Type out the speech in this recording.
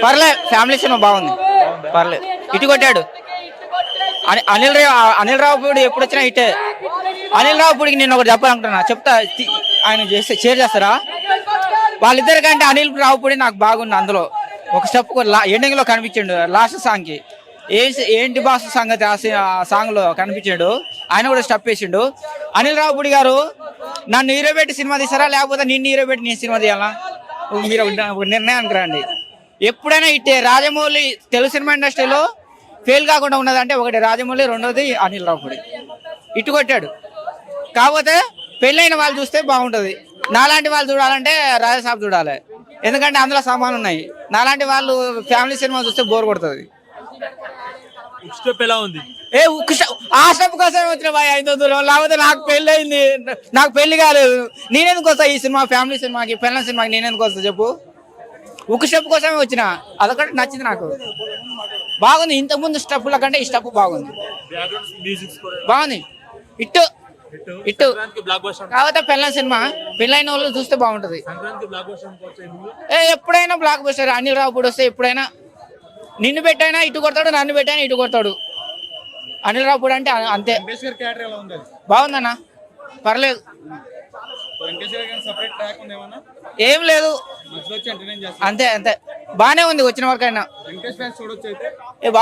పర్లేదు, family cinema బాగుంది, పర్లేదు. ఇటు కొట్టాడు అనిల్ రావుపూడి ఎప్పుడు వచ్చినా ఇటే. అనిల్ రావుపూడికి నేను ఒకటి చెప్పాలనుకుంటున్నా, చెప్తా. ఆయన చేస్తే షేర్ చేస్తారా? వాళ్ళిద్దరి కంటే అనిల్ రావుపూడి నాకు బాగుంది. అందులో ఒక స్టెప్ ఎండింగ్ లో కనిపించాడు లాస్ట్ సాంగ్ కి. ఏంటి బాస్ సంగతి ఆ సాంగ్ లో కనిపించాడు. ఆయన కూడా స్టెప్ వేసిండు. అనిల్ రావుపూడి గారు, నన్ను హీరో పెట్టి సినిమా తీసారా లేకపోతే నిన్ను హీరో పెట్టి నేను సినిమా తీయాలా? మీరు ఒక నిర్ణయానికి రండి. ఎప్పుడైనా ఇట్టే రాజమౌళి తెలుగు సినిమా ఇండస్ట్రీలో ఫెయిల్ కాకుండా ఉన్నదంటే ఒకటి రాజమౌళి, రెండోది అనిల్ రావుపూడి. ఇటు కొట్టాడు. కాకపోతే పెళ్ళైన వాళ్ళు చూస్తే బాగుంటుంది. నాలాంటి వాళ్ళు చూడాలంటే రాజసాబ్ చూడాలి, ఎందుకంటే అందులో సామాన్లు ఉన్నాయి. నాలాంటి వాళ్ళు ఫ్యామిలీ సినిమా చూస్తే బోర్ కొడుతుంది. ఎలా ఉంది? ఆ స్టెప్ కోసం వచ్చిన 500 లేకపోతే నాకు పెళ్లి అయింది, నాకు పెళ్లి కాలేదు, నేనెందుకు వస్తా ఈ సినిమా? ఫ్యామిలీ సినిమాకి, పెళ్ళ సినిమాకి నేనెందుకు వస్తా చెప్పు? ఒక స్టెప్ కోసమే వచ్చిన, అదొకటి నచ్చింది నాకు. బాగుంది. ఇంతకుముందు స్టెప్పుల కంటే ఈ స్టెప్ బాగుంది, బాగుంది. ఇట్టు ఇట్టు కాకపోతే పెళ్ళ సినిమా, పెళ్ళైన వాళ్ళు చూస్తే బాగుంటది. ఎప్పుడైనా బ్లాక్ బస్టర్. అనిల్ రావుపూడి వస్తే ఎప్పుడైనా నిన్ను పెట్టైనా ఇటు కొడతాడు, నన్ను పెట్టైనా ఇటు కొడతాడు. అనిల్ రావుపూడి అంటే అంతే. బాగుందన్నా, పర్లేదు. ఏం లేదు, అంతే అంతే బానే ఉంది వచ్చిన వరకైనా. బాగుంది.